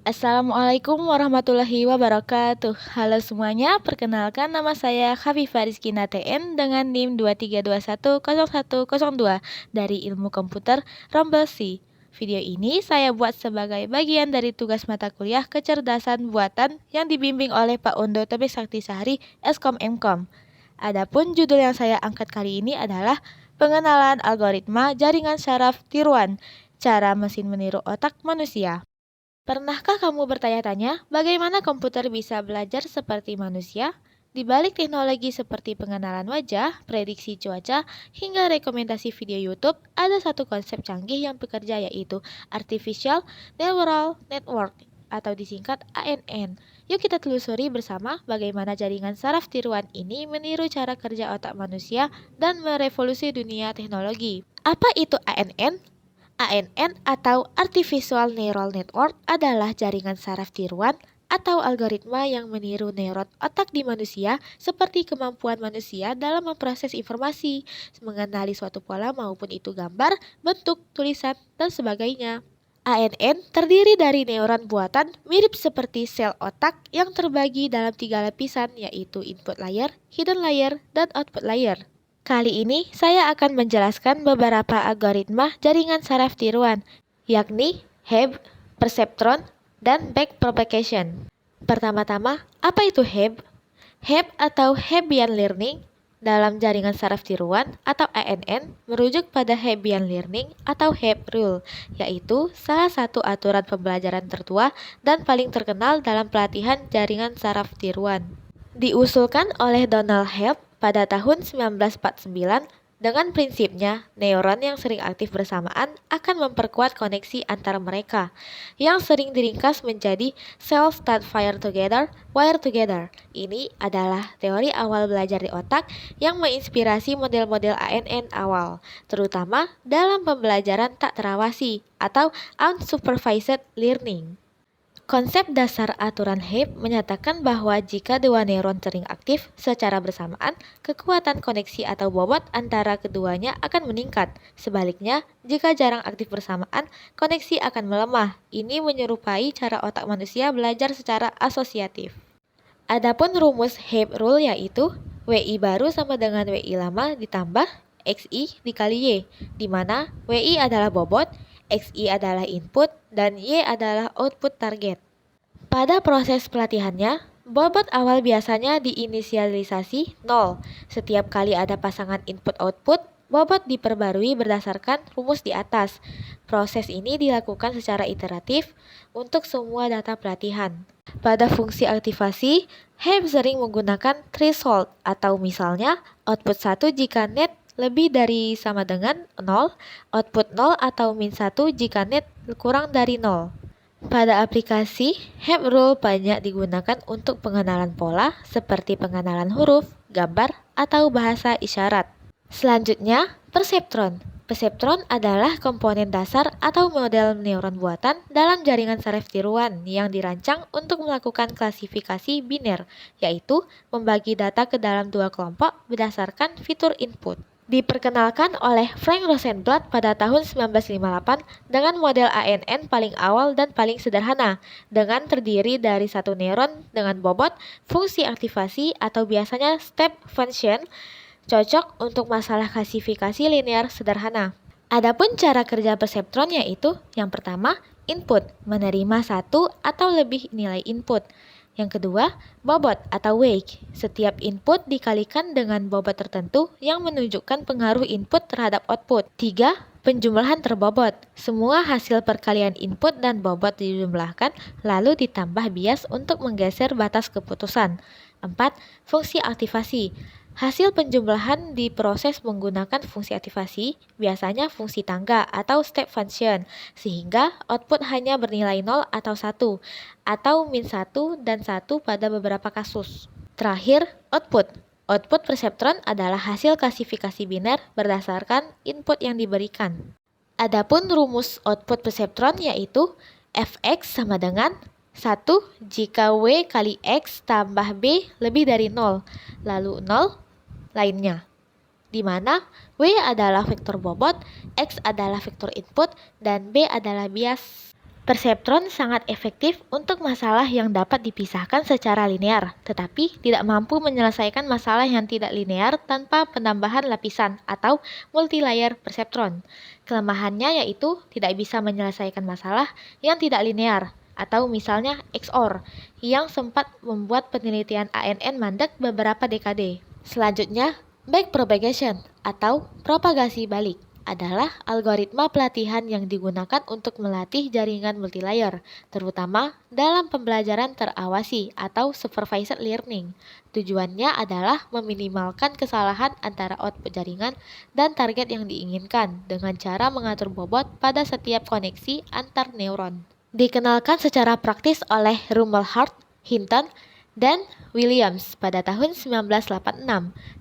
Assalamualaikum warahmatullahi wabarakatuh. Halo semuanya, perkenalkan nama saya Khafifah Rizkina TN dengan NIM 23210102 dari Ilmu Komputer Rombel C. Video ini saya buat sebagai bagian dari tugas mata kuliah kecerdasan buatan yang dibimbing oleh Pak Undo Tobek Sakti Sahri, Eskom Mkom. Adapun judul yang saya angkat kali ini adalah pengenalan algoritma jaringan saraf tiruan, cara mesin meniru otak manusia. Pernahkah kamu bertanya-tanya bagaimana komputer bisa belajar seperti manusia? Di balik teknologi seperti pengenalan wajah, prediksi cuaca, hingga rekomendasi video YouTube, ada satu konsep canggih yang bekerja yaitu Artificial Neural Network atau disingkat ANN. Yuk kita telusuri bersama bagaimana jaringan saraf tiruan ini meniru cara kerja otak manusia dan merevolusi dunia teknologi. Apa itu ANN? ANN atau Artificial Neural Network adalah jaringan saraf tiruan atau algoritma yang meniru neuron otak di manusia seperti kemampuan manusia dalam memproses informasi, mengenali suatu pola maupun itu gambar, bentuk, tulisan, dan sebagainya. ANN terdiri dari neuron buatan mirip seperti sel otak yang terbagi dalam 3 lapisan yaitu input layer, hidden layer, dan output layer. Kali ini saya akan menjelaskan beberapa algoritma jaringan saraf tiruan, yakni Hebb, perceptron, dan backpropagation. Pertama-tama, apa itu Hebb? Hebb atau Hebbian Learning dalam jaringan saraf tiruan atau ANN merujuk pada Hebbian Learning atau Hebb Rule, yaitu salah satu aturan pembelajaran tertua dan paling terkenal dalam pelatihan jaringan saraf tiruan. Diusulkan oleh Donald Hebb pada tahun 1949 dengan prinsipnya neuron yang sering aktif bersamaan akan memperkuat koneksi antara mereka yang sering diringkas menjadi cells that fire together, wire together. Ini adalah teori awal belajar di otak yang menginspirasi model-model ANN awal, terutama dalam pembelajaran tak terawasi atau unsupervised learning. Konsep dasar aturan Hebb menyatakan bahwa jika dua neuron sering aktif secara bersamaan, kekuatan koneksi atau bobot antara keduanya akan meningkat. Sebaliknya, jika jarang aktif bersamaan, koneksi akan melemah. Ini menyerupai cara otak manusia belajar secara asosiatif. Adapun rumus Hebb Rule yaitu WI baru sama dengan WI lama ditambah XI dikali Y, di mana WI adalah bobot, XI adalah input, dan Y adalah output target. Pada proses pelatihannya, bobot awal biasanya diinisialisasi 0. Setiap kali ada pasangan input-output, bobot diperbarui berdasarkan rumus di atas. Proses ini dilakukan secara iteratif untuk semua data pelatihan. Pada fungsi aktivasi, Hebb sering menggunakan threshold atau misalnya output 1 jika net lebih dari sama dengan 0, output 0 atau min 1 jika net kurang dari 0. Pada aplikasi, Hebb Rule banyak digunakan untuk pengenalan pola seperti pengenalan huruf, gambar, atau bahasa isyarat. Selanjutnya, perceptron. Perceptron adalah komponen dasar atau model neuron buatan dalam jaringan saraf tiruan yang dirancang untuk melakukan klasifikasi biner, yaitu membagi data ke dalam dua kelompok berdasarkan fitur input. Diperkenalkan oleh Frank Rosenblatt pada tahun 1958 dengan model ANN paling awal dan paling sederhana, dengan terdiri dari satu neuron dengan bobot, fungsi aktivasi atau biasanya step function, cocok untuk masalah klasifikasi linear sederhana. Adapun cara kerja perseptron yaitu yang pertama, input, menerima satu atau lebih nilai input. Yang kedua, bobot atau weight. Setiap input dikalikan dengan bobot tertentu yang menunjukkan pengaruh input terhadap output. 3. Penjumlahan terbobot. Semua hasil perkalian input dan bobot dijumlahkan lalu ditambah bias untuk menggeser batas keputusan. 4. Fungsi aktivasi. Hasil penjumlahan diproses menggunakan fungsi aktivasi, biasanya fungsi tangga atau step function, sehingga output hanya bernilai 0 atau 1, atau min 1 dan 1 pada beberapa kasus. Terakhir, output. Output perseptron adalah hasil klasifikasi biner berdasarkan input yang diberikan. Adapun rumus output perseptron yaitu Fx sama dengan 1 jika W kali X tambah B lebih dari 0, lalu 0 lainnya, di mana W adalah vektor bobot, X adalah vektor input, dan B adalah bias. Perseptron sangat efektif untuk masalah yang dapat dipisahkan secara linear, tetapi tidak mampu menyelesaikan masalah yang tidak linear tanpa penambahan lapisan atau multilayer perseptron. Kelemahannya yaitu tidak bisa menyelesaikan masalah yang tidak linear, atau misalnya XOR, yang sempat membuat penelitian ANN mandek beberapa dekade. Selanjutnya, backpropagation atau propagasi balik adalah algoritma pelatihan yang digunakan untuk melatih jaringan multilayer, terutama dalam pembelajaran terawasi atau supervised learning. Tujuannya adalah meminimalkan kesalahan antara output jaringan dan target yang diinginkan dengan cara mengatur bobot pada setiap koneksi antar neuron. Dikenalkan secara praktis oleh Rumelhart, Hinton, dan Williams pada tahun 1986,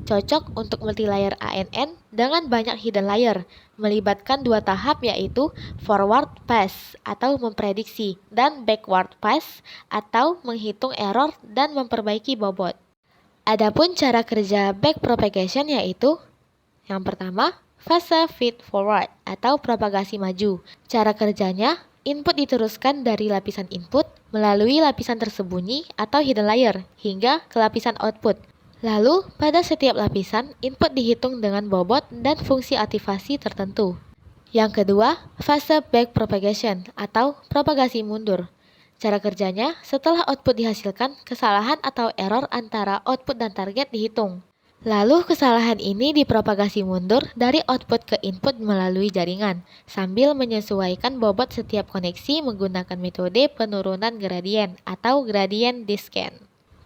cocok untuk multilayer ANN dengan banyak hidden layer, melibatkan dua tahap yaitu forward pass atau memprediksi dan backward pass atau menghitung error dan memperbaiki bobot. Adapun cara kerja backpropagation yaitu yang pertama, fase feed forward atau propagasi maju. Cara kerjanya, input diteruskan dari lapisan input melalui lapisan tersembunyi atau hidden layer hingga ke lapisan output. Lalu, pada setiap lapisan, input dihitung dengan bobot dan fungsi aktivasi tertentu. Yang kedua, fase backpropagation atau propagasi mundur. Cara kerjanya, setelah output dihasilkan, kesalahan atau error antara output dan target dihitung. Lalu kesalahan ini dipropagasi mundur dari output ke input melalui jaringan, sambil menyesuaikan bobot setiap koneksi menggunakan metode penurunan gradien atau gradient descent.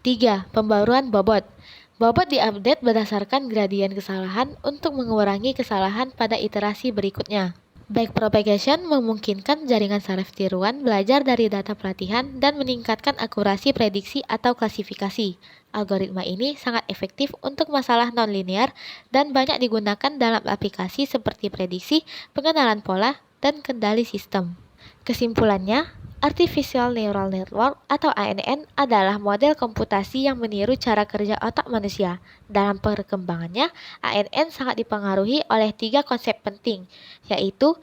3. Pembaruan bobot. Bobot diupdate berdasarkan gradien kesalahan untuk mengurangi kesalahan pada iterasi berikutnya. Backpropagation memungkinkan jaringan saraf tiruan belajar dari data pelatihan dan meningkatkan akurasi prediksi atau klasifikasi. Algoritma ini sangat efektif untuk masalah nonlinear dan banyak digunakan dalam aplikasi seperti prediksi, pengenalan pola, dan kendali sistem. Kesimpulannya, Artificial Neural Network atau ANN adalah model komputasi yang meniru cara kerja otak manusia. Dalam perkembangannya, ANN sangat dipengaruhi oleh 3 konsep penting, yaitu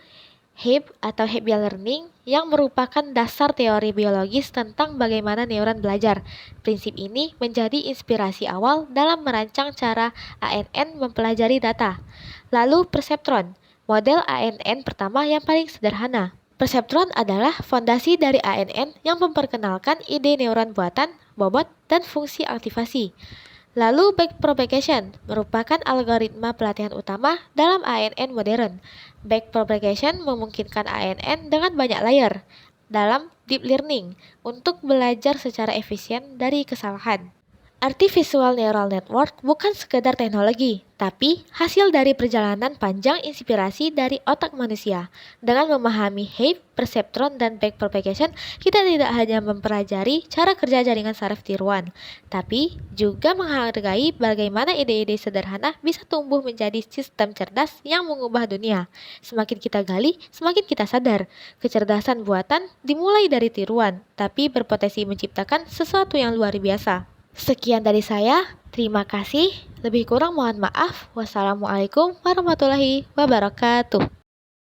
HABE atau Habial Learning yang merupakan dasar teori biologis tentang bagaimana neuron belajar. Prinsip ini menjadi inspirasi awal dalam merancang cara ANN mempelajari data. Lalu perseptron, model ANN pertama yang paling sederhana. Perseptron adalah fondasi dari ANN yang memperkenalkan ide neuron buatan, bobot, dan fungsi aktivasi. Lalu backpropagation merupakan algoritma pelatihan utama dalam ANN modern. Backpropagation memungkinkan ANN dengan banyak layer dalam deep learning untuk belajar secara efisien dari kesalahan. Artificial Neural Network bukan sekedar teknologi, tapi hasil dari perjalanan panjang inspirasi dari otak manusia. Dengan memahami HABE, perseptron, dan backpropagation, kita tidak hanya mempelajari cara kerja jaringan saraf tiruan, tapi juga menghargai bagaimana ide-ide sederhana bisa tumbuh menjadi sistem cerdas yang mengubah dunia. Semakin kita gali, semakin kita sadar, kecerdasan buatan dimulai dari tiruan, tapi berpotensi menciptakan sesuatu yang luar biasa. Sekian dari saya, terima kasih. Lebih kurang mohon maaf. Wassalamualaikum warahmatullahi wabarakatuh.